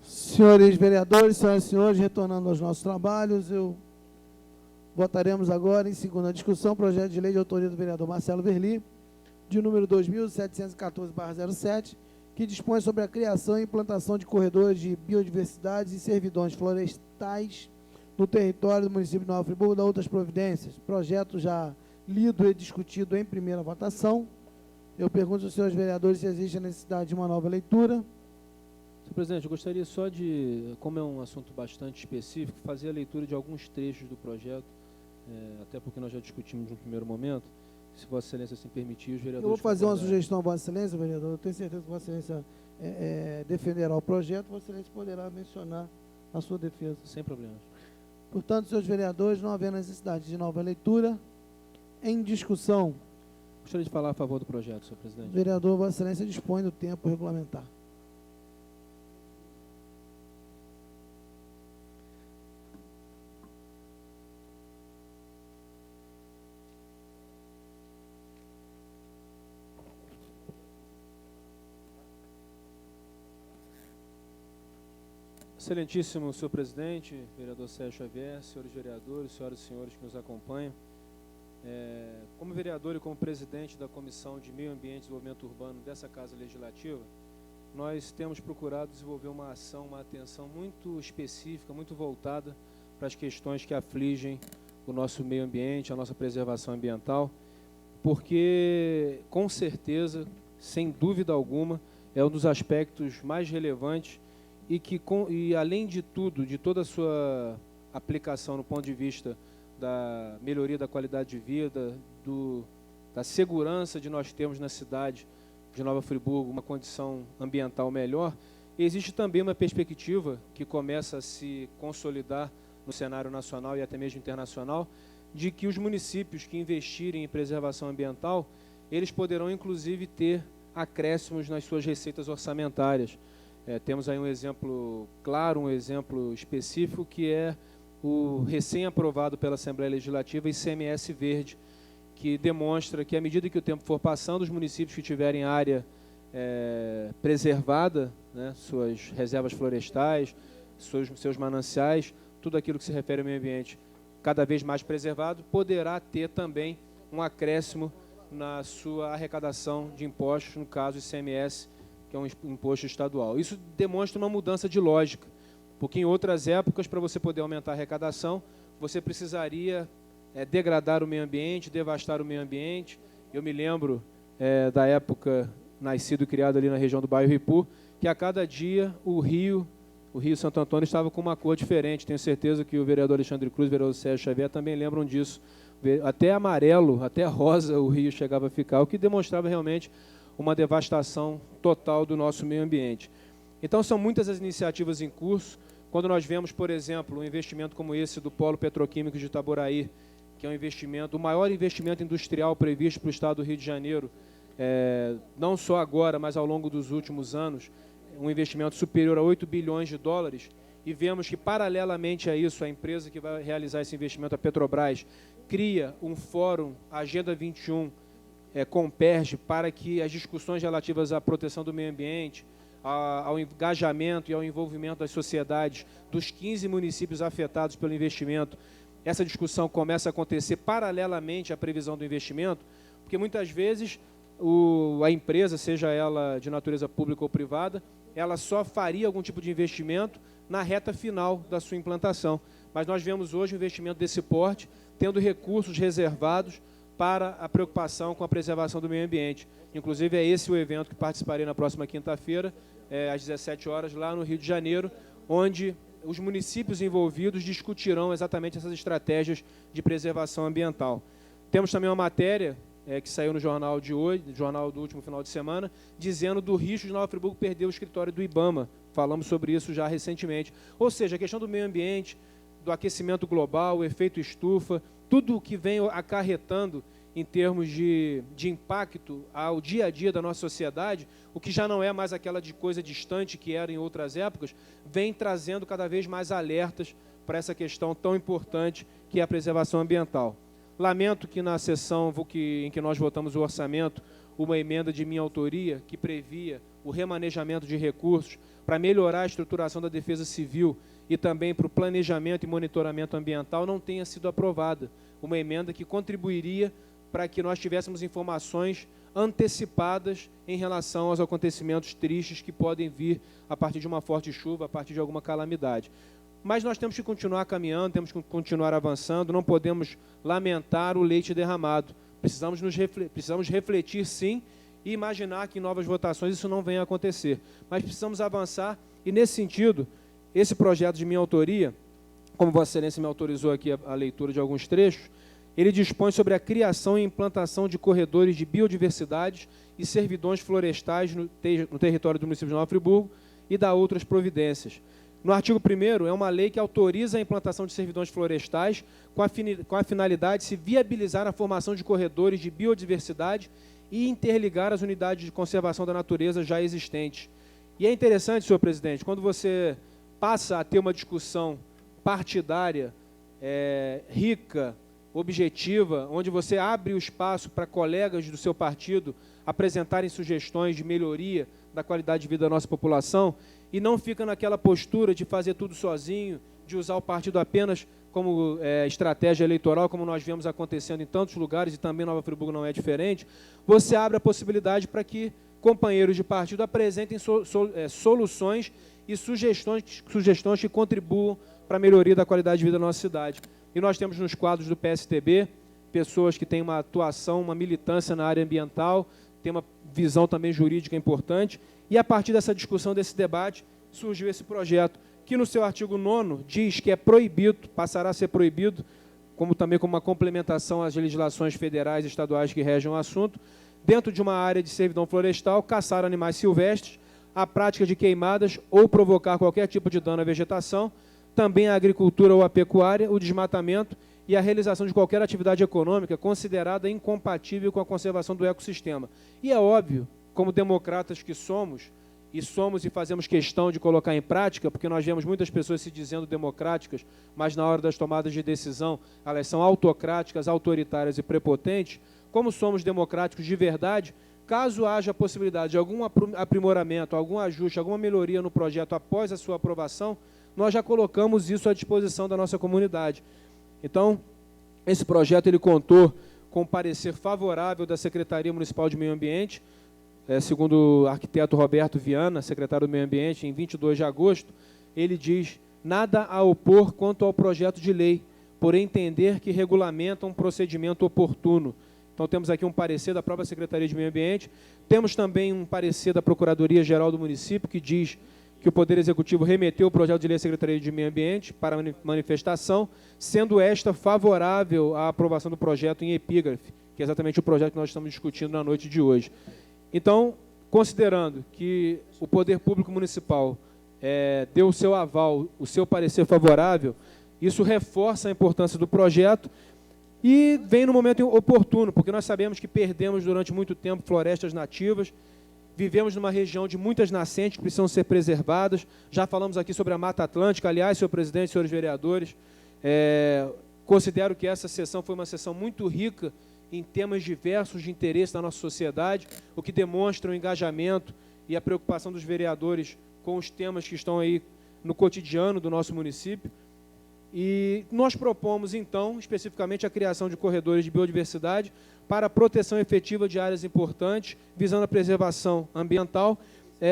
Senhores vereadores, senhoras e senhores, retornando aos nossos trabalhos, votaremos agora em segunda discussão, projeto de lei de autoria do vereador Marcelo Verli, de número 2714/07, que dispõe sobre a criação e implantação de corredores de biodiversidade e servidões florestais no território do município de Nova Friburgo, da outras providências. Projeto já lido e discutido em primeira votação. Eu pergunto aos senhores vereadores se existe a necessidade de uma nova leitura. Senhor presidente, eu gostaria só de, como é um assunto bastante específico, fazer a leitura de alguns trechos do projeto, até porque nós já discutimos no primeiro momento. Se Vossa Excelência assim permitir, os vereadores... Eu vou fazer uma sugestão a Vossa Excelência, vereador. Eu tenho certeza que Vossa Excelência defenderá o projeto. Vossa Excelência poderá mencionar a sua defesa. Sem problemas. Portanto, senhores vereadores, não havendo necessidade de nova leitura, em discussão, Gostaria de falar a favor do projeto, senhor presidente. vereador, Vossa Excelência dispõe do tempo regulamentar. Excelentíssimo senhor presidente, vereador Sérgio Xavier, senhores vereadores, senhoras e senhores que nos acompanham. Como vereador e como presidente da Comissão de Meio Ambiente e Desenvolvimento Urbano dessa Casa Legislativa, nós temos procurado desenvolver uma ação, uma atenção muito específica, muito voltada para as questões que afligem o nosso meio ambiente, a nossa preservação ambiental, porque, com certeza, sem dúvida alguma, é um dos aspectos mais relevantes e além de tudo, de toda a sua aplicação no ponto de vista da melhoria da qualidade de vida, da segurança de nós termos na cidade de Nova Friburgo uma condição ambiental melhor, existe também uma perspectiva que começa a se consolidar no cenário nacional e até mesmo internacional, de que os municípios que investirem em preservação ambiental, eles poderão inclusive ter acréscimos nas suas receitas orçamentárias. Temos aí um exemplo claro, um exemplo específico, que é o recém-aprovado pela Assembleia Legislativa ICMS Verde, que demonstra que, à medida que o tempo for passando, os municípios que tiverem área preservada, né, suas reservas florestais, seus mananciais, tudo aquilo que se refere ao meio ambiente cada vez mais preservado, poderá ter também um acréscimo na sua arrecadação de impostos, no caso ICMS, que é um imposto estadual. Isso demonstra uma mudança de lógica, porque em outras épocas, para você poder aumentar a arrecadação, você precisaria degradar o meio ambiente, devastar o meio ambiente. Eu me lembro da época, nascido e criado ali na região do bairro Ipu, que a cada dia o Rio Santo Antônio estava com uma cor diferente. Tenho certeza que o vereador Alexandre Cruz e o vereador Sérgio Xavier também lembram disso. Até amarelo, até rosa o rio chegava a ficar, o que demonstrava realmente uma devastação total do nosso meio ambiente. Então, são muitas as iniciativas em curso. Quando nós vemos, por exemplo, um investimento como esse do Polo Petroquímico de Itaboraí, que é um investimento, o maior investimento industrial previsto para o estado do Rio de Janeiro, não só agora, mas ao longo dos últimos anos, um investimento superior a 8 bilhões de dólares, e vemos que, paralelamente a isso, a empresa que vai realizar esse investimento, a Petrobras, cria um fórum, Agenda 21, Comperge, para que as discussões relativas à proteção do meio ambiente, ao engajamento e ao envolvimento das sociedades dos 15 municípios afetados pelo investimento, essa discussão começa a acontecer paralelamente à previsão do investimento, porque muitas vezes a empresa, seja ela de natureza pública ou privada, ela só faria algum tipo de investimento na reta final da sua implantação. Mas nós vemos hoje um investimento desse porte, tendo recursos reservados para a preocupação com a preservação do meio ambiente. Inclusive, é esse o evento que participarei na próxima quinta-feira, às 17 horas, lá no Rio de Janeiro, onde os municípios envolvidos discutirão exatamente essas estratégias de preservação ambiental. Temos também uma matéria que saiu no jornal de hoje, jornal do último final de semana, dizendo do risco de Nova Friburgo perder o escritório do IBAMA. Falamos sobre isso já recentemente. Ou seja, a questão do meio ambiente, do aquecimento global, o efeito estufa, tudo o que vem acarretando em termos de impacto ao dia a dia da nossa sociedade, o que já não é mais aquela coisa distante que era em outras épocas, vem trazendo cada vez mais alertas para essa questão tão importante que é a preservação ambiental. Lamento que na sessão em que nós votamos o orçamento, uma emenda de minha autoria que previa o remanejamento de recursos para melhorar a estruturação da defesa civil e também para o planejamento e monitoramento ambiental não tenha sido aprovada. Uma emenda que contribuiria para que nós tivéssemos informações antecipadas em relação aos acontecimentos tristes que podem vir a partir de uma forte chuva, a partir de alguma calamidade. Mas nós temos que continuar caminhando, temos que continuar avançando, não podemos lamentar o leite derramado. Precisamos refletir, sim, e imaginar que em novas votações isso não venha a acontecer. Mas precisamos avançar e, nesse sentido, esse projeto de minha autoria, como Vossa Excelência me autorizou aqui a leitura de alguns trechos, ele dispõe sobre a criação e implantação de corredores de biodiversidade e servidões florestais no território do município de Nova Friburgo e dá outras providências. No artigo 1º, é uma lei que autoriza a implantação de servidões florestais com a finalidade de se viabilizar a formação de corredores de biodiversidade e interligar as unidades de conservação da natureza já existentes. E é interessante, senhor presidente, quando você passa a ter uma discussão partidária, rica, objetiva, onde você abre o espaço para colegas do seu partido apresentarem sugestões de melhoria da qualidade de vida da nossa população, e não fica naquela postura de fazer tudo sozinho, de usar o partido apenas como estratégia eleitoral, como nós vemos acontecendo em tantos lugares, e também Nova Friburgo não é diferente, você abre a possibilidade para que companheiros de partido apresentem soluções e sugestões que contribuam para a melhoria da qualidade de vida da nossa cidade. E nós temos nos quadros do PSTB pessoas que têm uma atuação, uma militância na área ambiental, tem uma visão também jurídica importante, e a partir dessa discussão, desse debate, surgiu esse projeto, que no seu artigo 9º diz que é proibido, passará a ser proibido, como também como uma complementação às legislações federais e estaduais que regem o assunto, dentro de uma área de servidão florestal, caçar animais silvestres, a prática de queimadas ou provocar qualquer tipo de dano à vegetação, também a agricultura ou a pecuária, o desmatamento e a realização de qualquer atividade econômica considerada incompatível com a conservação do ecossistema. E é óbvio, como democratas que somos e fazemos questão de colocar em prática, porque nós vemos muitas pessoas se dizendo democráticas, mas na hora das tomadas de decisão, elas são autocráticas, autoritárias e prepotentes. Como somos democráticos de verdade, caso haja a possibilidade de algum aprimoramento, algum ajuste, alguma melhoria no projeto após a sua aprovação, nós já colocamos isso à disposição da nossa comunidade. Então, esse projeto ele contou com parecer favorável da Secretaria Municipal de Meio Ambiente, segundo o arquiteto Roberto Viana, secretário do Meio Ambiente, em 22 de agosto, ele diz: nada a opor quanto ao projeto de lei, por entender que regulamenta um procedimento oportuno. Então, temos aqui um parecer da própria Secretaria de Meio Ambiente. Temos também um parecer da Procuradoria-Geral do município, que diz que o Poder Executivo remeteu o projeto de lei à Secretaria de Meio Ambiente para manifestação, sendo esta favorável à aprovação do projeto em epígrafe, que é exatamente o projeto que nós estamos discutindo na noite de hoje. Então, considerando que o Poder Público Municipal deu o seu aval, o seu parecer favorável, isso reforça a importância do projeto e vem no momento oportuno, porque nós sabemos que perdemos durante muito tempo florestas nativas, vivemos numa região de muitas nascentes que precisam ser preservadas. Já falamos aqui sobre a Mata Atlântica. Aliás, senhor presidente, senhores vereadores, considero que essa sessão foi uma sessão muito rica em temas diversos de interesse da nossa sociedade, o que demonstra o engajamento e a preocupação dos vereadores com os temas que estão aí no cotidiano do nosso município. E nós propomos, então, especificamente a criação de corredores de biodiversidade para a proteção efetiva de áreas importantes, visando a preservação ambiental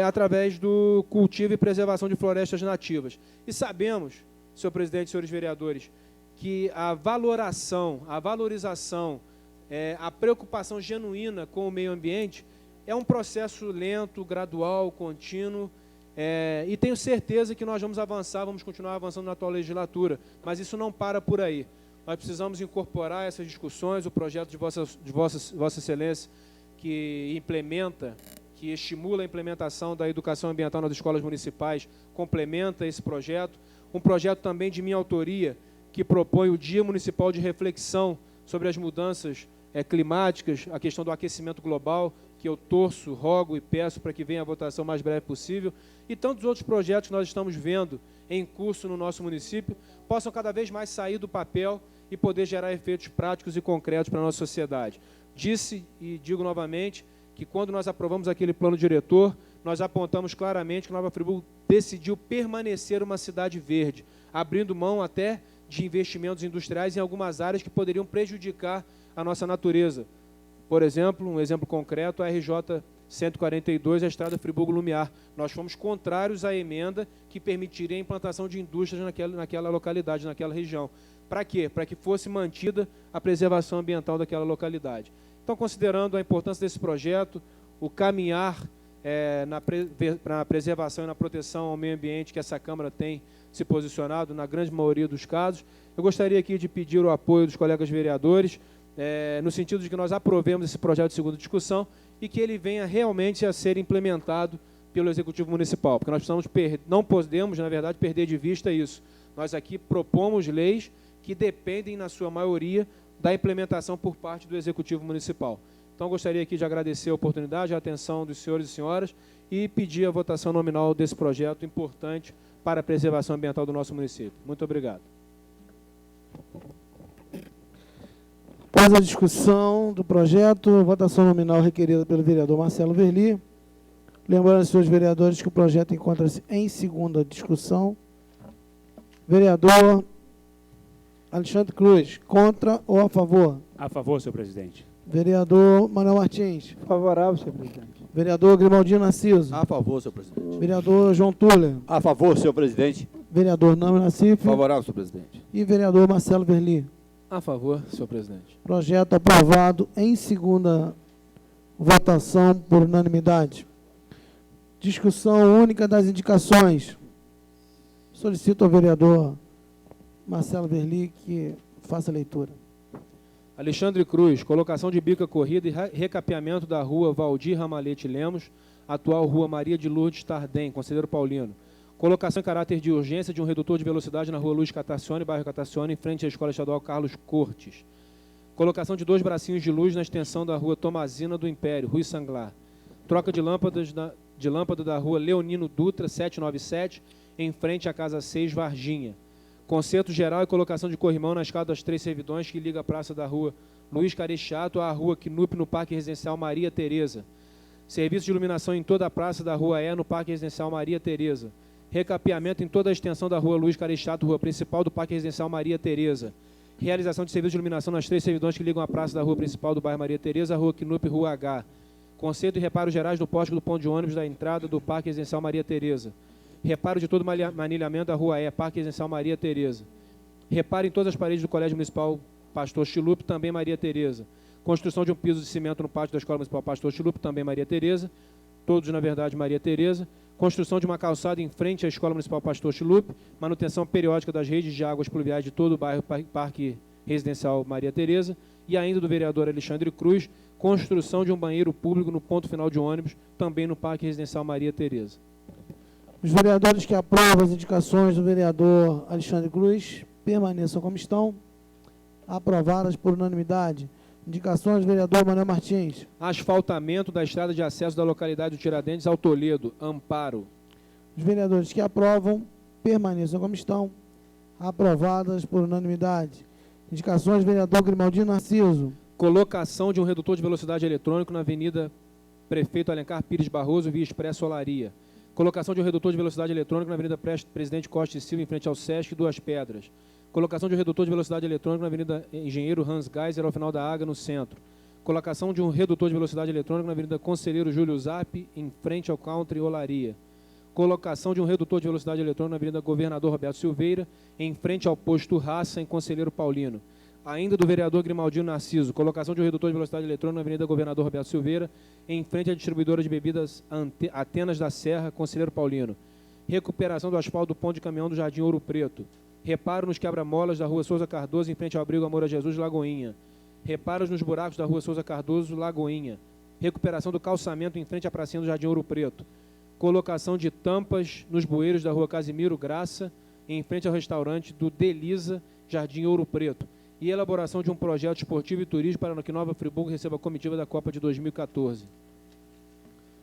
através do cultivo e preservação de florestas nativas. E sabemos, senhor presidente e senhores vereadores, que a valorização, a preocupação genuína com o meio ambiente é um processo lento, gradual, contínuo, e tenho certeza que nós vamos avançar, vamos continuar avançando na atual legislatura, mas isso não para por aí. Nós precisamos incorporar essas discussões, o projeto de Vossa Excelência, que implementa, que estimula a implementação da educação ambiental nas escolas municipais, complementa esse projeto. Um projeto também de minha autoria, que propõe o Dia Municipal de Reflexão sobre as mudanças climáticas, a questão do aquecimento global, que eu torço, rogo e peço para que venha a votação o mais breve possível, e tantos outros projetos que nós estamos vendo em curso no nosso município, possam cada vez mais sair do papel e poder gerar efeitos práticos e concretos para a nossa sociedade. Disse e digo novamente que quando nós aprovamos aquele plano diretor, nós apontamos claramente que Nova Friburgo decidiu permanecer uma cidade verde, abrindo mão até de investimentos industriais em algumas áreas que poderiam prejudicar a nossa natureza. Por exemplo, um exemplo concreto, a RJ 142, a estrada Friburgo-Lumiar. Nós fomos contrários à emenda que permitiria a implantação de indústrias naquela localidade, naquela região. Para quê? Para que fosse mantida a preservação ambiental daquela localidade. Então, considerando a importância desse projeto, o caminhar para a preservação e na proteção ao meio ambiente que essa Câmara tem se posicionado, na grande maioria dos casos, eu gostaria aqui de pedir o apoio dos colegas vereadores, no sentido de que nós aprovemos esse projeto de segunda discussão e que ele venha realmente a ser implementado pelo Executivo Municipal, porque nós não podemos, na verdade, perder de vista isso. Nós aqui propomos leis que dependem, na sua maioria, da implementação por parte do Executivo Municipal. Então, gostaria aqui de agradecer a oportunidade, a atenção dos senhores e senhoras e pedir a votação nominal desse projeto importante para a preservação ambiental do nosso município. Muito obrigado. Após a discussão do projeto, votação nominal requerida pelo vereador Marcelo Verli. Lembrando aos senhores vereadores que o projeto encontra-se em segunda discussão. Vereador Alexandre Cruz, contra ou a favor? A favor, senhor presidente. Vereador Manuel Martins. Favorável, senhor presidente. Vereador Grimaldino Narciso. A favor, senhor presidente. Vereador João Tuller. A favor, senhor presidente. Vereador Nami Nassif. Favorável, senhor presidente. E vereador Marcelo Verli. A favor, senhor presidente. Projeto aprovado em segunda votação por unanimidade. Discussão única das indicações. Solicito ao vereador Marcelo Verli que faça a leitura. Alexandre Cruz, colocação de bica corrida e recapeamento da rua Valdir Ramalhete Lemos, atual rua Maria de Lourdes Tardem, Conselheiro Paulino. Colocação em caráter de urgência de um redutor de velocidade na rua Luiz Catacione, bairro Catacione, em frente à Escola Estadual Carlos Cortes. Colocação de 2 bracinhos de luz na extensão da rua Tomazina do Império, Rui Sanglar. Troca de lâmpada da rua Leonino Dutra, 797, em frente à Casa 6, Varginha. Conserto geral e colocação de corrimão na escada das 3 servidões que liga a praça da rua Luiz Carechato à rua Quinupe no Parque Residencial Maria Tereza. Serviço de iluminação em toda a praça da rua no Parque Residencial Maria Tereza. Recapeamento em toda a extensão da rua Luiz Carechato, rua principal do Parque Residencial Maria Tereza. Realização de serviços de iluminação nas 3 servidões que ligam a praça da rua principal do bairro Maria Tereza, rua Quinupe e rua H. Conserto e reparos gerais do poste do ponto de ônibus da entrada do Parque Residencial Maria Tereza. Reparo de todo o manilhamento da rua E, Parque Residencial Maria Tereza. Reparo em todas as paredes do Colégio Municipal Pastor Chilupe, também Maria Tereza. Construção de um piso de cimento no pátio da Escola Municipal Pastor Chilupe, também Maria Tereza. Todos, na verdade, Maria Tereza. Construção de uma calçada em frente à Escola Municipal Pastor Chilupe. Manutenção periódica das redes de águas pluviais de todo o bairro Parque Residencial Maria Tereza. E ainda do vereador Alexandre Cruz, construção de um banheiro público no ponto final de ônibus, também no Parque Residencial Maria Tereza. Os vereadores que aprovam as indicações do vereador Alexandre Cruz permaneçam como estão. Aprovadas por unanimidade. Indicações do vereador Manuel Martins. Asfaltamento da estrada de acesso da localidade do Tiradentes ao Toledo, Amparo. Os vereadores que aprovam permaneçam como estão. Aprovadas por unanimidade. Indicações do vereador Grimaldino Narciso. Colocação de um redutor de velocidade eletrônico na Avenida Prefeito Alencar Pires Barroso, via Expresso Olaria. Colocação de um redutor de velocidade eletrônico na Avenida Presidente Costa e Silva, em frente ao Sesc, Duas Pedras. Colocação de um redutor de velocidade eletrônico na Avenida Engenheiro Hans Geiser, ao final da Aga, no centro. Colocação de um redutor de velocidade eletrônico na Avenida Conselheiro Júlio Zap, em frente ao Country Olaria. Colocação de um redutor de velocidade eletrônico na Avenida Governador Roberto Silveira, em frente ao posto Raça, em Conselheiro Paulino. Ainda do vereador Grimaldino Narciso, colocação de um redutor de velocidade eletrônica na Avenida Governador Roberto Silveira, em frente à distribuidora de bebidas Atenas da Serra, Conselheiro Paulino. Recuperação do asfalto do ponto de caminhão do Jardim Ouro Preto. Reparo nos quebra-molas da Rua Souza Cardoso, em frente ao abrigo Amor a Jesus, Lagoinha. Reparos nos buracos da Rua Souza Cardoso, Lagoinha. Recuperação do calçamento em frente à pracinha do Jardim Ouro Preto. Colocação de tampas nos bueiros da Rua Casimiro Graça, em frente ao restaurante do Delisa, Jardim Ouro Preto. E elaboração de um projeto esportivo e turismo para que Nova Friburgo receba a comitiva da Copa de 2014.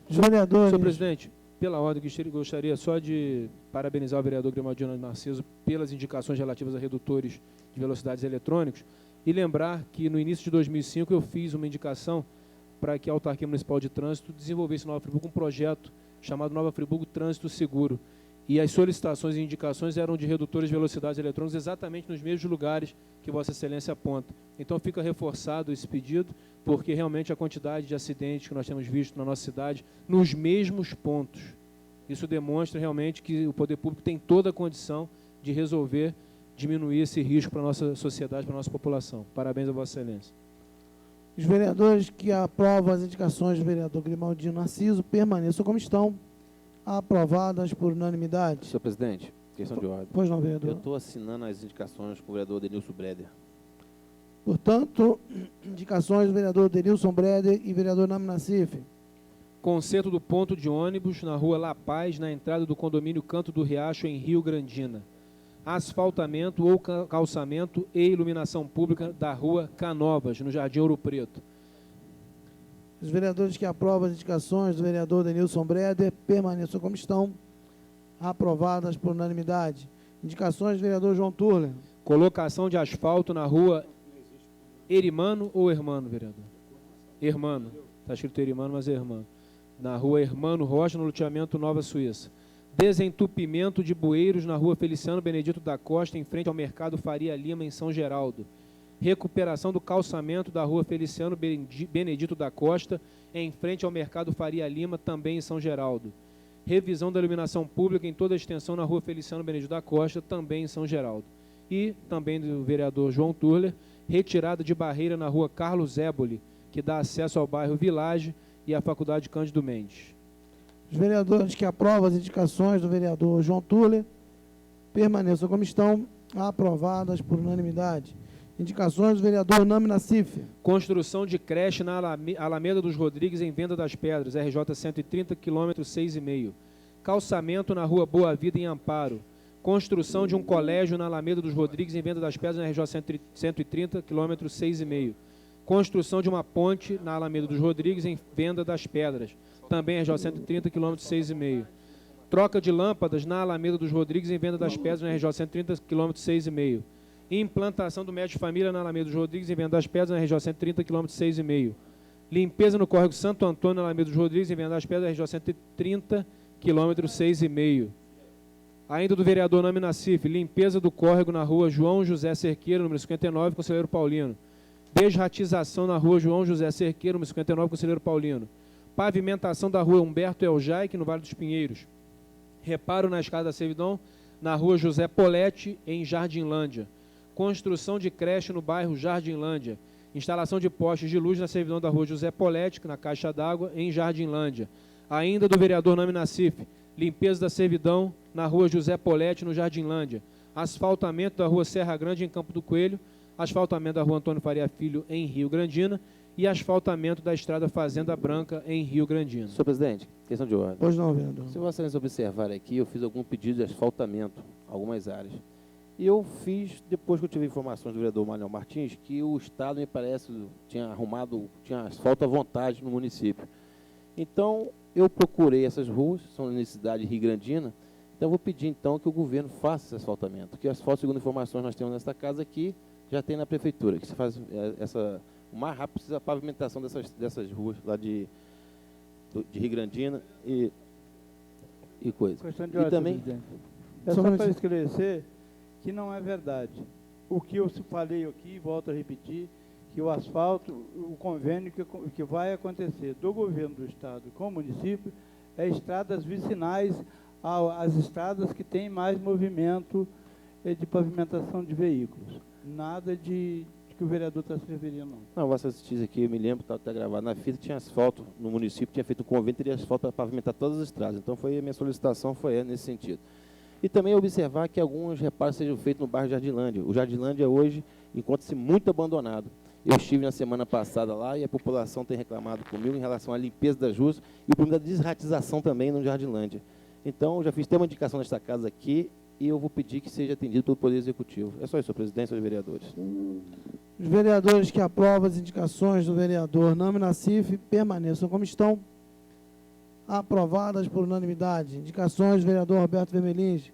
Os vereadores. Senhor presidente, pela ordem, gostaria só de parabenizar o vereador Grimaldino Narciso pelas indicações relativas a redutores de velocidades eletrônicos e lembrar que no início de 2005 eu fiz uma indicação para que a Autarquia Municipal de Trânsito desenvolvesse em Nova Friburgo um projeto chamado Nova Friburgo Trânsito Seguro. E as solicitações e indicações eram de redutores de velocidades eletrônicas exatamente nos mesmos lugares que Vossa Excelência aponta. Então fica reforçado esse pedido, porque realmente a quantidade de acidentes que nós temos visto na nossa cidade, nos mesmos pontos, isso demonstra realmente que o poder público tem toda a condição de resolver, diminuir esse risco para a nossa sociedade, para a nossa população. Parabéns a Vossa Excelência. Os vereadores que aprovam as indicações do vereador Grimaldino Narciso permaneçam como estão. Aprovadas por unanimidade. Senhor presidente, questão de ordem. Pois não, Eu vereador. estou assinando as indicações com o vereador Denilson Breder. Portanto, indicações do vereador Denilson Breder e vereador Nami Nassif. Conserto do ponto de ônibus na Rua La Paz, na entrada do condomínio Canto do Riacho, em Rio Grandina. Asfaltamento ou calçamento e iluminação pública da Rua Canovas, no Jardim Ouro Preto. Os vereadores que aprovam as indicações do vereador Denilson Breder permaneçam como estão. Aprovadas por unanimidade. Indicações do vereador João Turler. Colocação de asfalto na Rua Erimano ou Hermano, vereador? Hermano. Está escrito Erimano, mas é Hermano. Na Rua Hermano Rocha, no loteamento Nova Suíça. Desentupimento de bueiros na Rua Feliciano Benedito da Costa, em frente ao Mercado Faria Lima, em São Geraldo. Recuperação do calçamento da Rua Feliciano Benedito da Costa, em frente ao Mercado Faria Lima, também em São Geraldo. Revisão da iluminação pública em toda a extensão na Rua Feliciano Benedito da Costa, também em São Geraldo. E, também do vereador João Turler, retirada de barreira na Rua Carlos Éboli, que dá acesso ao bairro Village e à Faculdade Cândido Mendes. Os vereadores que aprovam as indicações do vereador João Turler permaneçam como estão. Aprovadas por unanimidade. Indicações do vereador Nami Nassif. Construção de creche na Alameda dos Rodrigues, em Venda das Pedras, RJ 130, km 6,5. Calçamento na Rua Boa Vida, em Amparo. Construção de um colégio na Alameda dos Rodrigues, em Venda das Pedras, na RJ 130, km 6,5. Construção de uma ponte na Alameda dos Rodrigues, em Venda das Pedras, também RJ 130, km 6,5. Troca de lâmpadas na Alameda dos Rodrigues, em Venda das Pedras, na RJ 130, km 6,5. Implantação do médico de família na Alameda dos Rodrigues, em Venda das Pedras, na RJ 130, km 6,5. Limpeza no córrego Santo Antônio, na Alameda dos Rodrigues, em Venda das Pedras, RJ 130, km 6,5. Ainda do vereador Nami Nassif, limpeza do córrego na rua João José Cerqueira, número 59, Conselheiro Paulino. Desratização na rua João José Cerqueira, número 59, Conselheiro Paulino. Pavimentação da rua Humberto Eljaic, no Vale dos Pinheiros. Reparo na escada da servidão na rua José Poletti, em Jardinlândia. Construção de creche no bairro Jardinlândia. Instalação de postes de luz na servidão da rua José Poletti, na caixa d'água, em Jardinlândia. Ainda do vereador Nami Nassif, limpeza da servidão na rua José Poletti, no Jardinlândia. Asfaltamento da rua Serra Grande, em Campo do Coelho. Asfaltamento da rua Antônio Faria Filho, em Rio Grandina. E asfaltamento da estrada Fazenda Branca, em Rio Grandina. Senhor presidente, questão de ordem. Pois não, vereador. Se vocês observarem aqui, eu fiz algum pedido de asfaltamento, algumas áreas. E eu fiz, depois que eu tive informações do vereador Manuel Martins, que o Estado, me parece, tinha asfalto à vontade no município. Então, eu procurei essas ruas, são na necessidade de Rio Grandina, então eu vou pedir, então, que o governo faça esse asfaltamento. Que asfalto, segundo informações nós temos nesta casa aqui, já tem na prefeitura, que se faz o mais rápido precisa a pavimentação dessas ruas lá de Rio Grandina e coisa. Questão de E ordem, também, presidente. É só para esclarecer que não é verdade. O que eu falei aqui, volto a repetir, que o asfalto, o convênio que vai acontecer do governo do Estado com o município é estradas vicinais às estradas que têm mais movimento de pavimentação de veículos. Nada de que o vereador está se referindo, não. Não, Vossa Justiça aqui, eu me lembro, está até gravado na fita, tinha asfalto no município, tinha feito um convênio, teria asfalto para pavimentar todas as estradas. Então, a minha solicitação foi nesse sentido. E também observar que alguns reparos sejam feitos no bairro Jardinlândia. O Jardinlândia hoje encontra-se muito abandonado. Eu estive na semana passada lá e a população tem reclamado comigo em relação à limpeza das ruas e o problema da desratização também no Jardinlândia. Então, eu já fiz até uma indicação nesta casa aqui e eu vou pedir que seja atendido pelo Poder Executivo. É só isso, senhor presidente, senhores vereadores. Os vereadores que aprovam as indicações do vereador Nami Nassif permaneçam como estão. Aprovadas por unanimidade. Indicações do vereador Roberto Vermelins.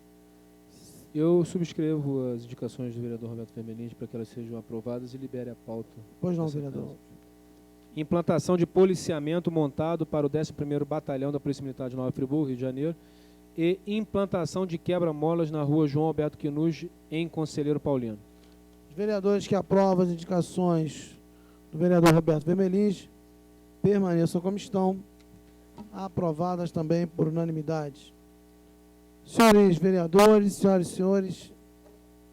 Eu subscrevo as indicações do vereador Roberto Vermelins para que elas sejam aprovadas e libere a pauta. Pois não, dessa vereador. casa. Implantação de policiamento montado para o 11º Batalhão da Polícia Militar de Nova Friburgo, Rio de Janeiro, e implantação de quebra-molas na rua João Alberto Quinucci, em Conselheiro Paulino. Os vereadores que aprovam as indicações do vereador Roberto Vermelins permaneçam como estão. Aprovadas também por unanimidade. Senhores vereadores, senhoras e senhores,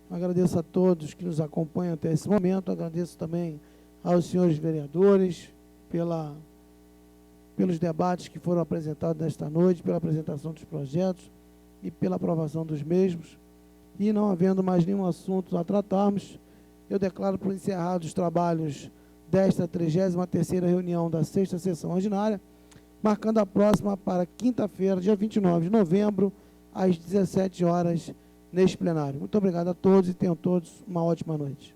agradeço a todos que nos acompanham até esse momento, agradeço também aos senhores vereadores pelos debates que foram apresentados nesta noite, pela apresentação dos projetos e pela aprovação dos mesmos. E não havendo mais nenhum assunto a tratarmos, eu declaro por encerrados os trabalhos desta 33ª reunião da 6ª sessão ordinária, marcando a próxima para quinta-feira, dia 29 de novembro, às 17 horas, neste plenário. Muito obrigado a todos e tenham todos uma ótima noite.